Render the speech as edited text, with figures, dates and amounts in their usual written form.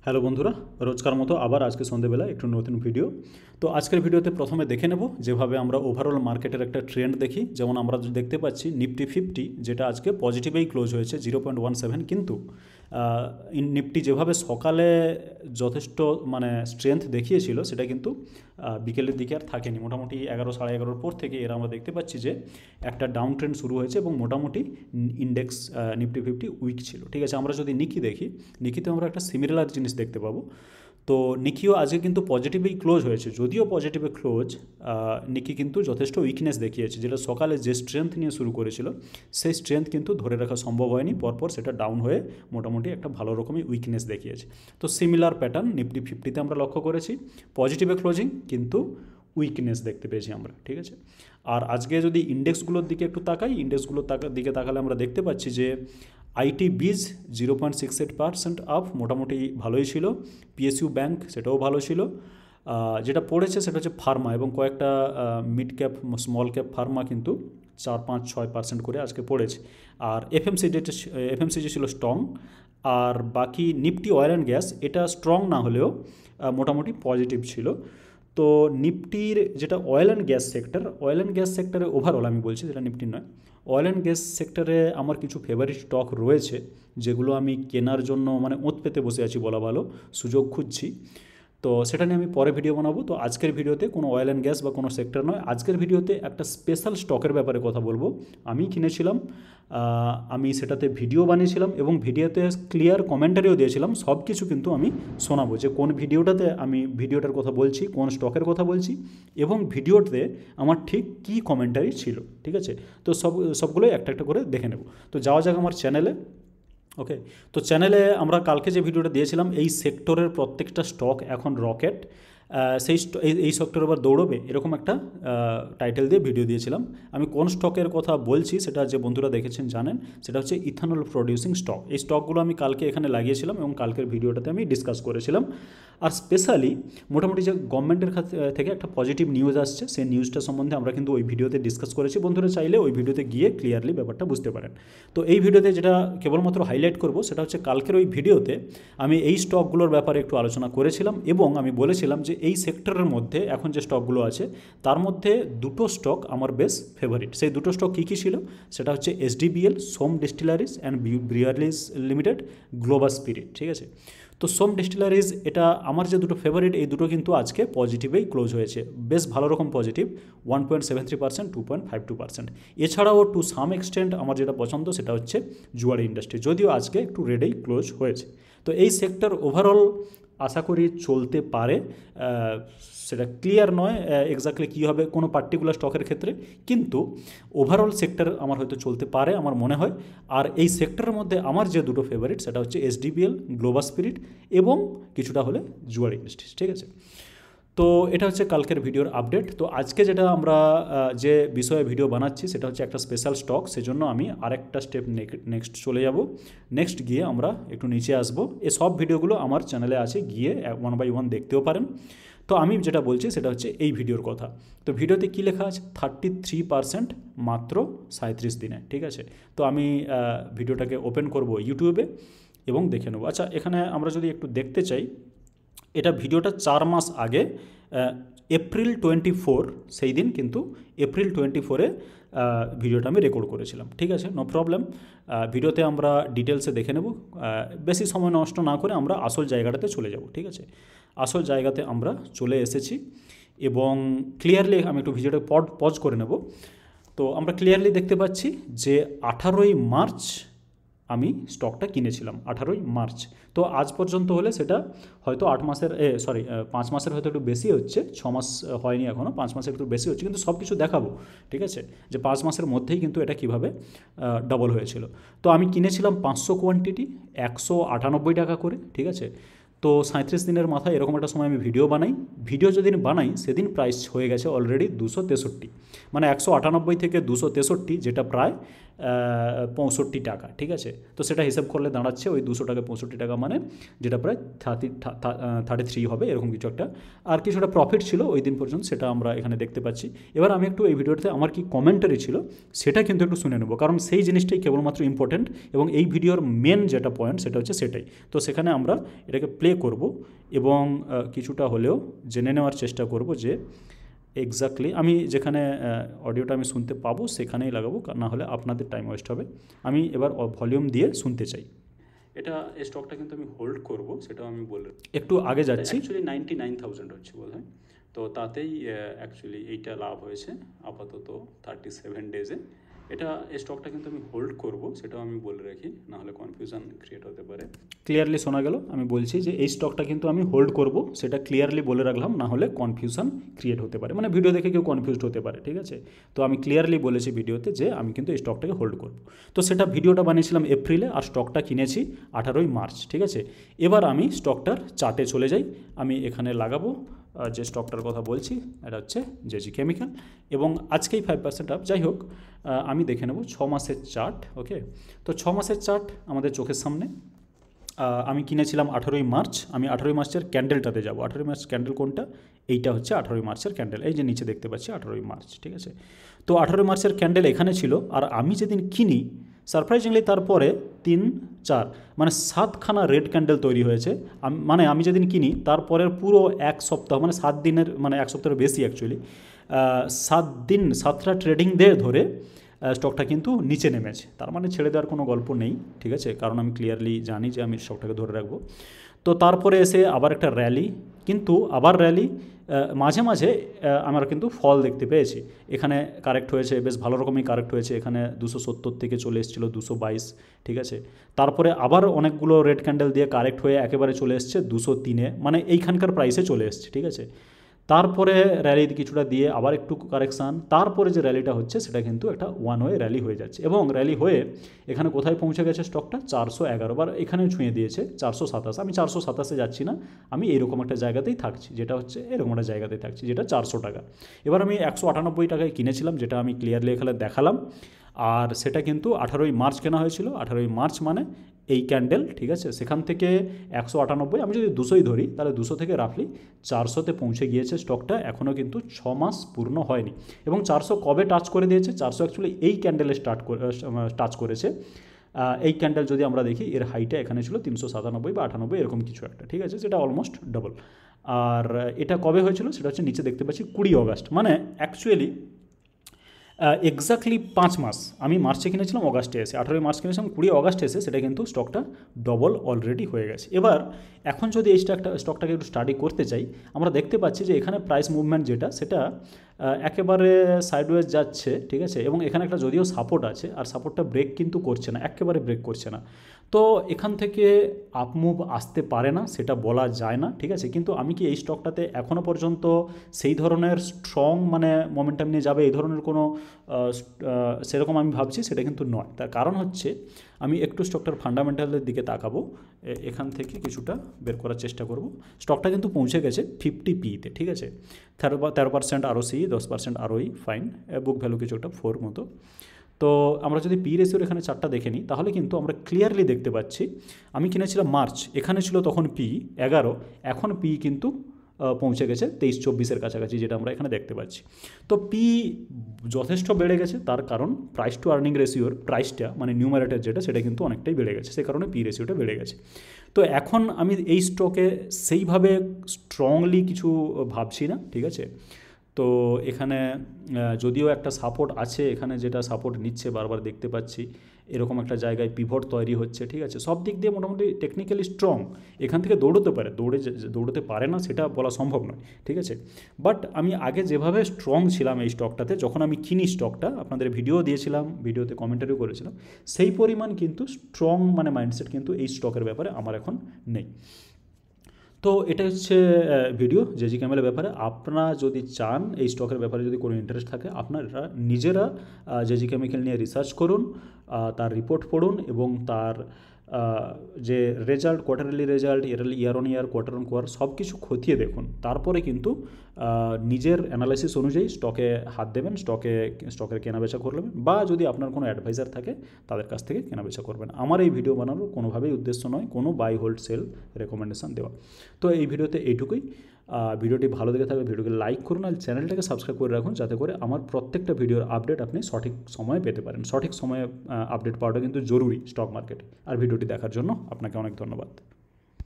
Hello বন্ধুরা, রোজকার মতো আবার আজকে সন্ধ্যেবেলা একটু নতুন ভিডিও। তো আজকের ভিডিওতে প্রথমে দেখে নেব যেভাবে আমরা ওভারঅল মার্কেটের একটা ট্রেন্ড দেখি। যেমন আমরা দেখতে পাচ্ছি নিফটি 50 যেটা আজকে পজিটিভেই ক্লোজ হয়েছে 0.17, কিন্তু নিফটি যেভাবে সকালে যথেষ্ট স্ট্রেংথ দেখিয়েছিল সেটা কিন্তু বিকেলের দিকে আর থাকেনি। মোটামুটি 11 সাড়ে 11 পর থেকে এরা আমরা দেখতে পাচ্ছি যে একটা ডাউন ট্রেন্ড শুরু হয়েছে এবং মোটামুটি ইন্ডেক্স নিফটি 50 উইক ছিল। ঠিক আছে, আমরা যদি নিকি দেখি, নিকিতে আমরা একটা সিমিলার জিনিস দেখতে পাবো। তো নিকিও আজকে কিন্তু পজিটিভেই ক্লোজ হয়েছে, যদিও পজিটিভে ক্লোজ, নিকি কিন্তু যথেষ্ট উইকনেস দেখিয়েছে, যেটা সকালে যে স্ট্রেংথ নিয়ে শুরু করেছিল সেই স্ট্রেংথ কিন্তু ধরে রাখা সম্ভব হয়নি। পরপর সেটা ডাউন হয়ে মোটামুটি একটা ভালো রকমই উইকনেস দেখিয়েছে। তো সিমিলার প্যাটার্ন নিফটি 50তে আমরা লক্ষ্য করেছি, পজিটিভে ক্লোজিং কিন্তু উইকনেস দেখতে পেয়েছি আমরা। ঠিক আছে, আর আজকে যদি ইন্ডেক্সগুলোর দিকে একটু তাকাই, ইন্ডেক্সগুলোর দিকে তাকালে আমরা দেখতে পাচ্ছি যে আইটি বিজ 0.68% আপ, মোটামুটি ভালোই ছিল। পিএসইউ ব্যাংক সেটাও ভালো ছিল। যেটা পড়েছে সেটা হচ্ছে ফার্মা এবং কয়েকটা mid cap small cap Pharma কিন্তু 4-5-6% করে আজকে পড়েছে। আর এফএমসিজি ছিল স্ট্রং। আর বাকি নিফটি অয়েল অ্যান্ড গ্যাস এটা স্ট্রং না হলেও মোটামুটি পজিটিভ ছিল। তো নিফটির যেটা অয়েল অ্যান্ড গ্যাস সেক্টরে ওভারঅল আমি বলছি, যেটা নিফটির নয়, অয়েল অ্যান্ড গ্যাস সেক্টরে আমার কিছু ফেভারিট স্টক রয়েছে যেগুলো আমি কেনার জন্য ওঁত পেতে বসে আছি বলা ভালো, সুযোগ খুঁজছি। তো সেটা নিয়ে আমি পরে ভিডিও বানাবো। তো আজকের ভিডিওতে কোনো অয়েল অ্যান্ড গ্যাস বা কোনো সেক্টর নয়, আজকের ভিডিওতে একটা স্পেশাল স্টকের ব্যাপারে কথা বলবো। আমি কিনেছিলাম, আমি সেটাতে ভিডিও বানিয়েছিলাম এবং ভিডিওতে ক্লিয়ার কমেন্টারিও দিয়েছিলাম। সব কিছু কিন্তু আমি শোনাবো যে কোন ভিডিওটাতে আমি ভিডিওটার কথা বলছি, কোন স্টকের কথা বলছি এবং ভিডিওতে আমার ঠিক কী কমেন্টারি ছিল। ঠিক আছে, তো সবগুলোই একটা একটা করে দেখে নেব। তো যাওয়া যাক আমার চ্যানেলে। ওকে, তো চ্যানেলে আমরা কালকে যে ভিডিওটা দিয়েছিলাম, এই সেক্টরের প্রত্যেকটা স্টক এখন রকেট, এই সেক্টর আবার দৌড়বে, এরকম একটা টাইটেল দিয়ে ভিডিও দিয়েছিলাম। আমি কোন স্টকের কথা বলছি সেটা যে বন্ধুরা দেখেছেন জানেন, সেটা হচ্ছে ইথানল প্রডিউসিং স্টক। এই স্টকগুলো আমি কালকে এখানে লাগিয়েছিলাম এবং কালকের ভিডিওটাতে আমি ডিসকাস করেছিলাম। আর স্পেশালি মোটামুটি যে গভর্নমেন্টের থেকে একটা পজিটিভ নিউজ আসছে, সেই নিউজটা সম্বন্ধে আমরা কিন্তু ওই ভিডিওতে ডিসকাস করেছি। বন্ধুরা চাইলে ওই ভিডিওতে গিয়ে ক্লিয়ারলি ব্যাপারটা বুঝতে পারেন। তো এই ভিডিওতে যেটা কেবলমাত্র হাইলাইট করব সেটা হচ্ছে কালকের ওই ভিডিওতে আমি এই স্টকগুলোর ব্যাপারে একটু আলোচনা করেছিলাম এবং আমি বলেছিলাম যে এই সেক্টরের মধ্যে এখন যে স্টকগুলো আছে তার মধ্যে দুটো স্টক আমার বেশ ফেভারিট। সেই দুটো স্টক কী কী ছিল সেটা হচ্ছে SDBL, Som distilleries and breweries limited, global spirit. ঠিক আছে, তো সোম ডিস্টিলারিজ এটা আমার যে দুটো ফেভারিট, এই দুটো কিন্তু আজকে পজিটিভেই ক্লোজ হয়েছে, বেশ ভালো রকম পজিটিভ, 1.73%, 2.52%। এছাড়াও টু সাম এক্সটেন্ট আমার যেটা পছন্দ সেটা হচ্ছে জুয়ারি ইন্ডাস্ট্রি, যদিও আজকে একটু রেডেই ক্লোজ হয়েছে। তো এই সেক্টর ওভারঅল আশা করি চলতে পারে, সেটা ক্লিয়ার নয় এক্স্যাক্টলি কী হবে কোনো পার্টিকুলার স্টকের ক্ষেত্রে, কিন্তু ওভারঅল সেক্টর আমার হয়তো চলতে পারে আমার মনে হয়। আর এই সেক্টরের মধ্যে আমার যে দুটো ফেভারিট সেটা হচ্ছে SDBL, গ্লোবাল স্পিরিট এবং কিছুটা হলে জুয়ারি ইন্ডাস্ট্রিজ। ঠিক আছে, তো এটা হচ্ছে কালকের ভিডিওর আপডেট। তো আজকে যেটা আমরা যে বিষয়ে ভিডিও বানাচ্ছি সেটা হচ্ছে একটা স্পেশাল স্টক, সেজন্য আমি আরেকটা স্টেপ নেক্সট চলে যাব। নেক্সট গিয়ে আমরা একটু নিচে আসব। এই সব ভিডিওগুলো আমার চ্যানেলে আছে, গিয়ে 1 by 1 দেখতেও পারেন। তো আমি যেটা বলছি সেটা হচ্ছে এই ভিডিওর কথা। তো ভিডিওতে কী লেখা আছে, 33% মাত্র 37 দিনে। ঠিক আছে, তো আমি ভিডিওটাকে ওপেন করব ইউটিউবে এবং দেখে নেব। আচ্ছা, এখানে আমরা যদি একটু দেখতে চাই, এটা ভিডিওটা 4 মাস আগে, এপ্রিল 24 সেই দিন কিন্তু এপ্রিল 24-এ ভিডিওটা আমি রেকর্ড করেছিলাম। ঠিক আছে, নো প্রবলেম। ভিডিওতে আমরা ডিটেলসে দেখে নেব, বেশি সময় নষ্ট না করে আমরা আসল জায়গাটাতে চলে যাব। ঠিক আছে, আসল জায়গাতে আমরা চলে এসেছি এবং ক্লিয়ারলি আমি একটু ভিডিওটা পজ করে নেব। তো আমরা ক্লিয়ারলি দেখতে পাচ্ছি যে 18ই মার্চ আমি স্টকটা কিনেছিলাম, 18ই মার্চ। তো আজ পর্যন্ত হলে সেটা হয়তো 5 মাসের হয়তো একটু বেশি হচ্ছে, 6 মাস হয়নি এখনও, 5 মাসের একটু বেশি হচ্ছে, কিন্তু সব কিছু দেখাবো। ঠিক আছে, যে 5 মাসের মধ্যেই কিন্তু এটা কীভাবে ডবল হয়েছিল। তো আমি কিনেছিলাম 500 কোয়ান্টিটি, 198 টাকা করে। ঠিক আছে, তো 37 দিনের মাথায় এরকম একটা সময় আমি ভিডিও যেদিন বানাই সেদিন প্রাইস হয়ে গেছে অলরেডি 263, 198 থেকে 263, যেটা প্রায় 65 টাকা। ঠিক আছে, তো সেটা হিসাব করলে দাঁড়াচ্ছে ওই 200 টাকা 65 টাকা, যেটা প্রায় 33 হবে এরকম কিছু একটা। আর কিছুটা প্রফিট ছিল ওই দিন পর্যন্ত, সেটা আমরা এখানে দেখতে পাচ্ছি। এবার আমি একটু এই ভিডিওতে আমার কি কমেন্টারি ছিল সেটা কিন্তু একটু শুনে নেব, কারণ সেই জিনিসটাই কেবলমাত্র ইম্পর্টেন্ট এবং এই ভিডিওর মেন যেটা পয়েন্ট সেটা হচ্ছে সেটাই। তো সেখানে আমরা এটাকে প্লে করব এবং কিছুটা হলেও জেনে নেওয়ার চেষ্টা করব যে এক্স্যাক্টলি আমি যেখানে অডিওটা আমি শুনতে পাবো সেখানেই লাগাবো, না হলে আপনাদের টাইম ওয়েস্ট হবে। আমি এবার ভলিউম দিয়ে শুনতে চাই। এটা এই স্টকটা কিন্তু আমি হোল্ড করব, সেটাও আমি বলে একটু আগে যাচ্ছি। অ্যাকচুয়ালি 99,000 হচ্ছে বোধ হয়, তো তাতেই অ্যাকচুয়ালি এইটা লাভ হয়েছে আপাতত 37 ডেজে। এটা এই স্টকটা কিন্তু আমি হোল্ড করব, সেটাও আমি বলে রাখি, না হলে কনফিউশন ক্রিয়েট হতে পারে। ক্লিয়ারলি শোনা গেল? আমি বলছি যে এই স্টকটা কিন্তু আমি হোল্ড করব, সেটা ক্লিয়ারলি বলে রাখলাম, না হলে কনফিউশন ক্রিয়েট হতে পারে, মানে ভিডিও দেখে কেউ কনফিউজড হতে পারে, ঠিক আছে? তো আমি ক্লিয়ারলি বলেছি ভিডিওতে যে আমি কিন্তু এই স্টকটাকে হোল্ড করব। তো সেটা ভিডিওটা বানিয়েছিলাম এপ্রিলে, আর স্টকটা কিনেছি 18ই মার্চ, ঠিক আছে? এবার আমি স্টকটার চার্টে চলে যাই। আমি এখানে লাগাবো যে স্টকটার কথা বলছি, এটা হচ্ছে জেজি কেমিক্যাল এবং আজকেই 5% আপ। যাই হোক, আমি দেখে নেব 6 মাসের চার্ট। ওকে, তো 6 মাসের চার্ট আমাদের চোখের সামনে। আমি কিনেছিলাম 18ই মার্চ। আমি 18ই মার্চের ক্যান্ডেলটাতে যাব। 18ই মার্চ ক্যান্ডেল কোনটা? এইটা হচ্ছে 18ই মার্চের ক্যান্ডেল, এই যে নিচে দেখতে পাচ্ছি 18ই মার্চ, ঠিক আছে? তো 18ই মার্চের ক্যান্ডেল এখানে ছিল, আর আমি যেদিন কিনি সারপ্রাইজিংলি তারপরে 3, 4 মানে 7খানা রেড ক্যান্ডেল তৈরি হয়েছে। মানে আমি যেদিন কিনি তারপরের পুরো এক সপ্তাহ, মানে 7 দিনের, মানে এক সপ্তাহের বেশি অ্যাকচুয়ালি, 7 দিন 7টা ট্রেডিং ডে ধরে স্টকটা কিন্তু নিচে নেমেছে। তার মানে ছেড়ে দেওয়ার কোনো গল্প নেই, ঠিক আছে? কারণ আমি ক্লিয়ারলি জানি যে আমি স্টকটাকে ধরে রাখবো। তো তারপরে এসে আবার একটা র্যালি, কিন্তু আবার র্যালি, মাঝে মাঝে আমরা কিন্তু ফল দেখতে পেয়েছি। এখানে কারেক্ট হয়েছে, বেশ ভালো রকমই কারেক্ট হয়েছে। এখানে 270 থেকে চলে এসেছিলো 222, ঠিক আছে? তারপরে আবার অনেকগুলো রেড ক্যান্ডেল দিয়ে কারেক্ট হয়ে একেবারে চলে এসছে 203-এ, মানে এইখানকার প্রাইসে চলে এসছে, ঠিক আছে? তারপরে র্যালি কিছুটা দিয়ে আবার একটু কারেকশান, তারপরে যে র্যালিটা হচ্ছে সেটা কিন্তু একটা ওয়ান ওয়ে র্যালি হয়ে যাচ্ছে, এবং র্যালি হয়ে এখানে কোথায় পৌঁছে গেছে স্টকটা? 411, বার এখানেও ছুঁয়ে দিয়েছে 427। আমি 427-এ যাচ্ছি না, আমি এইরকম একটা জায়গাতেই থাকছি, যেটা হচ্ছে এরকম একটা জায়গাতেই থাকছি, যেটা 400 টাকা। এবার আমি 198 টাকায় কিনেছিলাম, যেটা আমি ক্লিয়ারলি এখানে দেখালাম, আর সেটা কিন্তু 18ই মার্চ কেনা হয়েছিল। 18ই মার্চ মানে এই ক্যান্ডেল, ঠিক আছে? সেখান থেকে 198, আমি যদি 200ই ধরি তাহলে 200 থেকে রাফলি 400-তে পৌঁছে গিয়েছে স্টকটা। এখনও কিন্তু 6 মাস পূর্ণ হয়নি, এবং 400 কবে টাচ করে দিয়েছে? 400 অ্যাকচুয়ালি এই ক্যান্ডেলে টাচ করেছে। এই ক্যান্ডেল যদি আমরা দেখি, এর হাইটা এখানে ছিল 397 বা 98 এরকম কিছু একটা, ঠিক আছে? সেটা অলমোস্ট ডবল। আর এটা কবে হয়েছিল? সেটা হচ্ছে নিচে দেখতে পাচ্ছি 20 অগাস্ট, মানে অ্যাকচুয়ালি এক্স্যাক্টলি 5 মাস। আমি মার্চে কিনেছিলাম, অগাস্টে এসে 18ই মার্চ কিনেছিলাম, 20 অগাস্টে এসে সেটা কিন্তু স্টকটা ডবল অলরেডি হয়ে গেছে। এবার এখন যদি এই স্টকটাকে একটু স্টাডি করতে চাই, আমরা দেখতে পাচ্ছি যে এখানে প্রাইস মুভমেন্ট যেটা, সেটা একেবারে সাইডওয়েজ যাচ্ছে, ঠিক আছে? এবং এখানে একটা যদিও সাপোর্ট আছে, আর সাপোর্টটা ব্রেক কিন্তু করছে না, একেবারে ব্রেক করছে না। তো এখান থেকে আপ মুভ আসতে পারে না, সেটা বলা যায় না, ঠিক আছে? কিন্তু আমি কি এই স্টকটাতে এখনও পর্যন্ত সেই ধরনের স্ট্রং মানে মোমেন্টাম নিয়ে যাবে, এই ধরনের কোনো সেরকম আমি ভাবছি সেটা কিন্তু নয়। তার কারণ হচ্ছে আমি একটু স্টকটার ফান্ডামেন্টালের দিকে তাকাবো, এখান থেকে কিছুটা বের করার চেষ্টা করব। স্টকটা কিন্তু পৌঁছে গেছে 50 পিতে, ঠিক আছে? 13% ROCE, 10% ROE, fine. Book value কিছু একটা 4 মতো। তো আমরা যদি পি রেশিওর এখানে চারটা দেখে নিই, তাহলে কিন্তু আমরা ক্লিয়ারলি দেখতে পাচ্ছি, আমি কিনেছিলাম মার্চ, এখানে ছিল তখন পি 11, এখন পি কিন্তু পৌঁছে গেছে 23-24-এর কাছাকাছি, যেটা আমরা এখানে দেখতে পাচ্ছি। তো পি যথেষ্ট বেড়ে গেছে, তার কারণ প্রাইস টু আর্নিং রেশিওর প্রাইসটা, মানে নিউমারেটর যেটা, সেটা কিন্তু অনেকটাই বেড়ে গেছে, সে কারণে পি রেশিওটা বেড়ে গেছে। তো এখন আমি এই স্টকে সেইভাবে স্ট্রংলি কিছু ভাবছি না, ঠিক আছে? তো এখানে যদিও একটা সাপোর্ট আছে, এখানে যেটা সাপোর্ট নিচ্ছে বারবার দেখতে পাচ্ছি, এরকম একটা জায়গায় পিভট তৈরি হচ্ছে, ঠিক আছে? সব দিক দিয়ে মোটামুটি টেকনিক্যালি স্ট্রং। এখান থেকে দৌড়তে পারে, দৌড়তে পারে না সেটা বলা সম্ভব নয়, ঠিক আছে? বাট আমি আগে যেভাবে স্ট্রং ছিলাম এই স্টকটাতে, যখন আমি কিনি স্টকটা, আপনাদের ভিডিও দিয়েছিলাম, ভিডিওতে কমেন্টারিও করেছিলাম, সেই পরিমাণ কিন্তু স্ট্রং মানে মাইন্ডসেট কিন্তু এই স্টকের ব্যাপারে আমার এখন নেই। তো এটা হচ্ছে ভিডিও জেজি ক্যামেলের ব্যাপারে। আপনারা যদি চান এই স্টকের ব্যাপারে, যদি কোনো ইন্টারেস্ট থাকে, আপনারা নিজেরা জেজি কেমিক্যাল নিয়ে রিসার্চ করুন, তার রিপোর্ট পড়ুন, এবং তার যে result, quarterly result, year on year, quarter on quarter, সব কিছু খতিয়ে দেখুন। তারপরে কিন্তু নিজের অ্যানালাইসিস অনুযায়ী স্টকে হাত দেবেন, স্টকের কেনাবেচা করবেন, বা যদি আপনার কোনো অ্যাডভাইজার থাকে তাদের কাছ থেকে কেনাবেচা করবেন। আমার এই ভিডিও বানানোর কোনোভাবেই উদ্দেশ্য নয় কোনো বাই হোল্ড সেল রেকমেন্ডেশন দেওয়া। তো এই ভিডিওতে এইটুকুই। ভিডিওটি ভালো দেখে থাকলে ভিডিওকে লাইক করুন, আর চ্যানেলটাকে সাবস্ক্রাইব করে রাখুন, যাতে করে আমার প্রত্যেকটা ভিডিওর আপডেট আপনি সঠিক সময়ে পেতে পারেন। সঠিক সময়ে আপডেট পাওয়াটা কিন্তু জরুরি স্টক মার্কেটে। আর ভিডিওটি দেখার জন্য আপনাকে অনেক ধন্যবাদ।